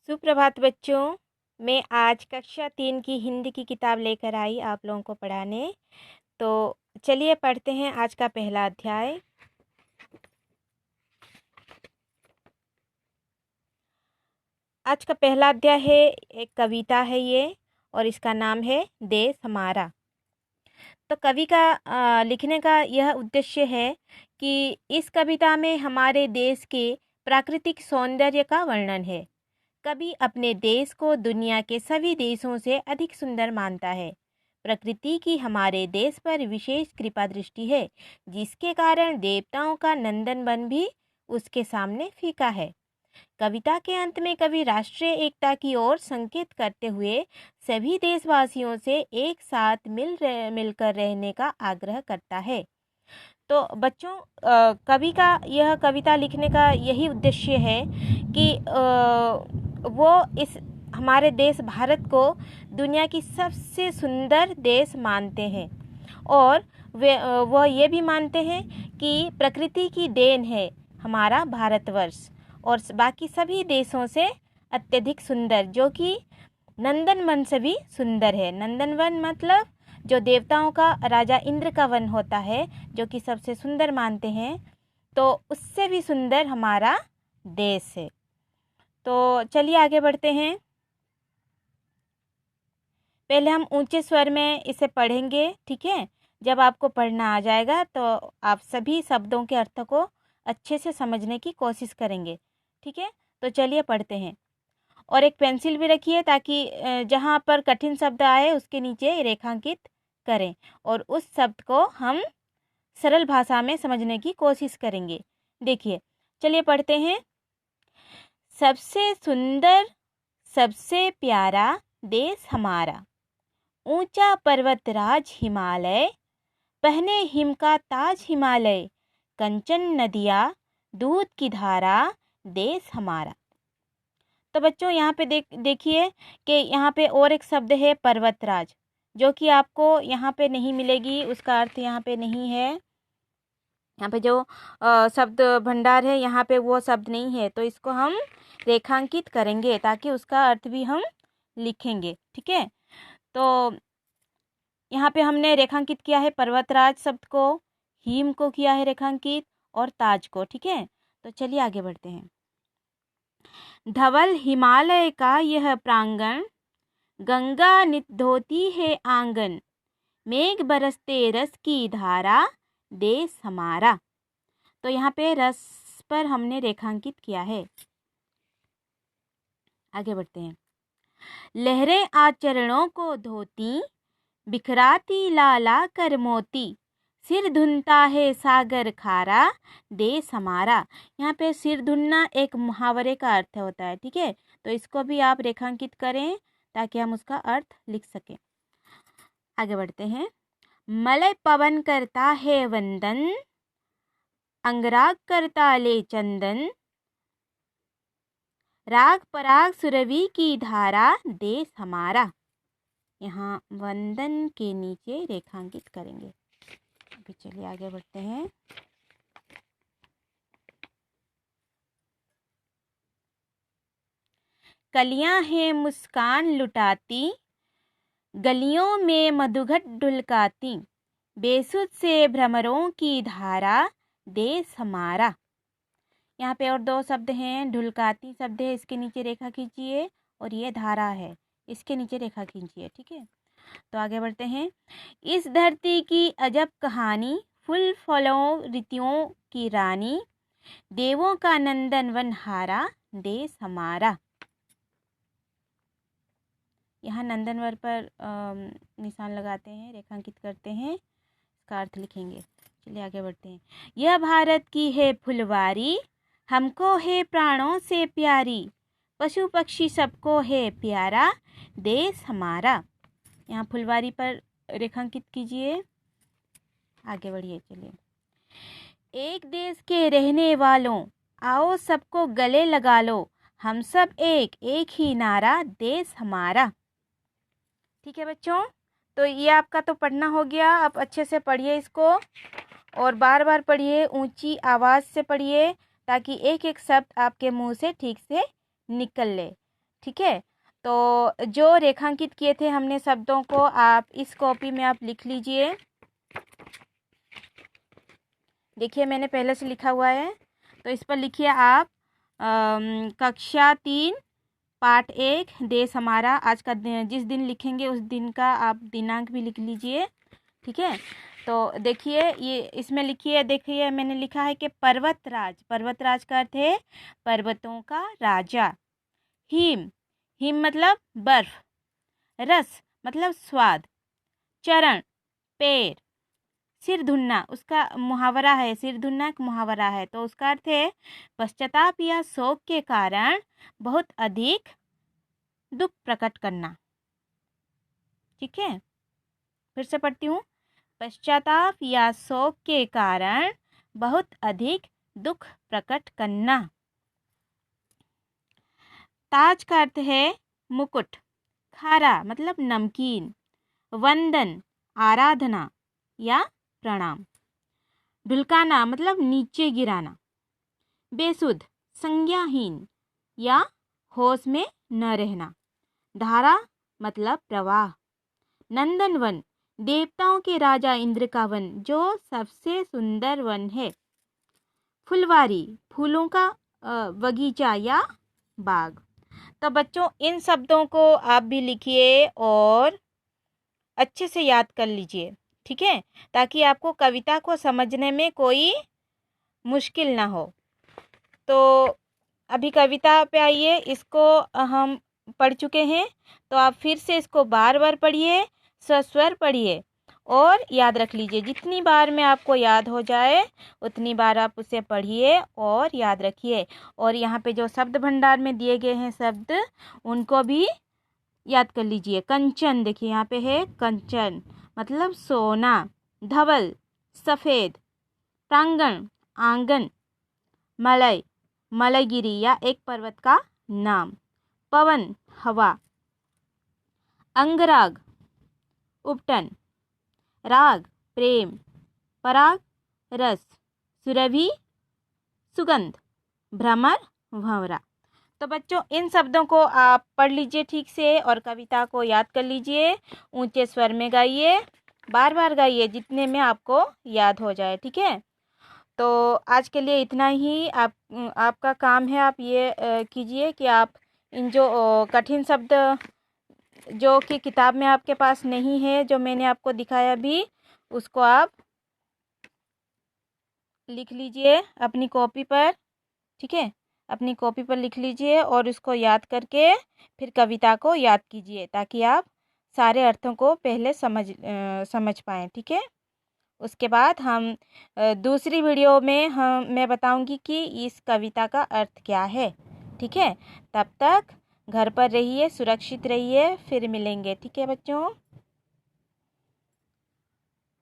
सुप्रभात बच्चों। मैं आज कक्षा 3 की हिंदी की किताब लेकर आई आप लोगों को पढ़ाने। तो चलिए पढ़ते हैं आज का पहला अध्याय। आज का पहला अध्याय है, एक कविता है ये, और इसका नाम है देश हमारा। तो कवि का लिखने का यह उद्देश्य है कि इस कविता में हमारे देश के प्राकृतिक सौंदर्य का वर्णन है। कवि अपने देश को दुनिया के सभी देशों से अधिक सुंदर मानता है। प्रकृति की हमारे देश पर विशेष कृपा दृष्टि है, जिसके कारण देवताओं का नंदन वन भी उसके सामने फीका है। कविता के अंत में कवि राष्ट्रीय एकता की ओर संकेत करते हुए सभी देशवासियों से एक साथ मिलकर रहने का आग्रह करता है। तो बच्चों, कवि का यह कविता लिखने का यही उद्देश्य है कि वो इस हमारे देश भारत को दुनिया की सबसे सुंदर देश मानते हैं, और वह ये भी मानते हैं कि प्रकृति की देन है हमारा भारतवर्ष, और बाकी सभी देशों से अत्यधिक सुंदर, जो कि नंदनवन से भी सुंदर है। नंदनवन मतलब जो देवताओं का राजा इंद्र का वन होता है, जो कि सबसे सुंदर मानते हैं, तो उससे भी सुंदर हमारा देश है। तो चलिए आगे बढ़ते हैं। पहले हम ऊंचे स्वर में इसे पढ़ेंगे, ठीक है। जब आपको पढ़ना आ जाएगा तो आप सभी शब्दों के अर्थ को अच्छे से समझने की कोशिश करेंगे, ठीक है। तो चलिए पढ़ते हैं, और एक पेंसिल भी रखिए ताकि जहाँ पर कठिन शब्द आए उसके नीचे रेखांकित करें, और उस शब्द को हम सरल भाषा में समझने की कोशिश करेंगे। देखिए, चलिए पढ़ते हैं। सबसे सुंदर सबसे प्यारा देश हमारा, ऊंचा पर्वतराज हिमालय, पहने हिम का ताज हिमालय, कंचन नदियाँ दूध की धारा देश हमारा। तो बच्चों यहाँ पे देखिए कि यहाँ पे और एक शब्द है पर्वतराज, जो कि आपको यहाँ पे नहीं मिलेगी, उसका अर्थ यहाँ पे नहीं है। यहाँ पे जो शब्द भंडार है यहाँ पे वो शब्द नहीं है, तो इसको हम रेखांकित करेंगे ताकि उसका अर्थ भी हम लिखेंगे, ठीक है। तो यहाँ पे हमने रेखांकित किया है पर्वतराज शब्द को, हिम को किया है रेखांकित, और ताज को, ठीक है। तो चलिए आगे बढ़ते हैं। धवल हिमालय का यह प्रांगण, गंगा नित धोती है आंगन, मेघ बरसते रस की धारा देश हमारा। तो यहाँ पे रस पर हमने रेखांकित किया है। आगे बढ़ते हैं। लहरें आचरणों को धोती, बिखराती लाला कर मोती, सिर धुनता है सागर खारा देश हमारा। यहाँ पे सिर धुनना एक मुहावरे का अर्थ होता है, ठीक है। तो इसको भी आप रेखांकित करें ताकि हम उसका अर्थ लिख सकें। आगे बढ़ते हैं। मलय पवन करता है वंदन, अंगराग करता ले चंदन, राग पराग सुरभि की धारा देश हमारा। यहाँ वंदन के नीचे रेखांकित करेंगे। अभी चलिए आगे बढ़ते हैं। कलियां हैं मुस्कान लुटाती, गलियों में मधुघट ढुलकाती, बेसुध से भ्रमरों की धारा देश हमारा। यहाँ पे और दो शब्द हैं, ढुलकाती शब्द है, इसके नीचे रेखा खींचिए, और ये धारा है, इसके नीचे रेखा खींचिए, ठीक है। तो आगे बढ़ते हैं। इस धरती की अजब कहानी, फूल फलों ऋतुओं की रानी, देवों का नंदन वन हारा देश हमारा। यहाँ नंदनवन पर निशान लगाते हैं, रेखांकित करते हैं, इसका अर्थ लिखेंगे। चलिए आगे बढ़ते हैं। यह भारत की है फुलवारी, हमको है प्राणों से प्यारी, पशु पक्षी सबको है प्यारा देश हमारा। यहाँ फुलवारी पर रेखांकित कीजिए। आगे बढ़िए। चलिए। एक देश के रहने वालों, आओ सबको गले लगा लो, हम सब एक एक ही नारा देश हमारा। ठीक है बच्चों, तो ये आपका तो पढ़ना हो गया। आप अच्छे से पढ़िए इसको, और बार बार पढ़िए, ऊंची आवाज़ से पढ़िए, ताकि एक एक शब्द आपके मुंह से ठीक से निकल ले। ठीक है। तो जो रेखांकित किए थे हमने शब्दों को, आप इस कॉपी में आप लिख लीजिए। देखिए मैंने पहले से लिखा हुआ है, तो इस पर लिखिए आप कक्षा 3 पाठ 1 देश हमारा। आज का जिस दिन लिखेंगे उस दिन का आप दिनांक भी लिख लीजिए, ठीक है। तो देखिए ये इसमें लिखिए, देखिए मैंने लिखा है कि पर्वतराज, पर्वतराज का अर्थ है पर्वतों का राजा। हिम, हिम मतलब बर्फ। रस मतलब स्वाद। चरण, पैर। सिर धुनना, उसका मुहावरा है, सिर धुनना एक मुहावरा है, तो उसका अर्थ है पश्चाताप या शोक के कारण बहुत अधिक दुख प्रकट करना, ठीक है। फिर से पढ़ती हूँ, पश्चाताप या शोक के कारण बहुत अधिक दुख प्रकट करना। ताज का अर्थ है मुकुट। खारा मतलब नमकीन। वंदन आराधना या प्रणाम। ढुलकाना मतलब नीचे गिराना। बेसुध संज्ञाहीन या होश में न रहना। धारा मतलब प्रवाह। नंदनवन देवताओं के राजा इंद्र का वन, जो सबसे सुंदर वन है। फुलवारी फूलों का बगीचा या बाग। तो बच्चों इन शब्दों को आप भी लिखिए और अच्छे से याद कर लीजिए, ठीक है, ताकि आपको कविता को समझने में कोई मुश्किल ना हो। तो अभी कविता पे आइए, इसको हम पढ़ चुके हैं, तो आप फिर से इसको बार बार पढ़िए, सस्वर पढ़िए और याद रख लीजिए। जितनी बार में आपको याद हो जाए उतनी बार आप उसे पढ़िए और याद रखिए। और यहाँ पे जो शब्द भंडार में दिए गए हैं शब्द, उनको भी याद कर लीजिए। कंचन, देखिए यहाँ पे है कंचन मतलब सोना। धवल सफ़ेद। प्रांगण आंगन। मलय मलयगिरी या एक पर्वत का नाम। पवन हवा। अंगराग उपटन। राग प्रेम। पराग रस। सुरभि सुगंध। भ्रमर भंवरा। तो बच्चों इन शब्दों को आप पढ़ लीजिए ठीक से और कविता को याद कर लीजिए। ऊंचे स्वर में गाइए, बार बार गाइए जितने में आपको याद हो जाए, ठीक है। तो आज के लिए इतना ही। आपका काम है, आप ये कीजिए कि आप इन जो कठिन शब्द जो कि किताब में आपके पास नहीं है, जो मैंने आपको दिखाया भी, उसको आप लिख लीजिए अपनी कॉपी पर, ठीक है। अपनी कॉपी पर लिख लीजिए और उसको याद करके फिर कविता को याद कीजिए, ताकि आप सारे अर्थों को पहले समझ पाएँ, ठीक है। उसके बाद हम दूसरी वीडियो में मैं बताऊंगी कि इस कविता का अर्थ क्या है, ठीक है। तब तक घर पर रहिए, सुरक्षित रहिए, फिर मिलेंगे, ठीक है बच्चों।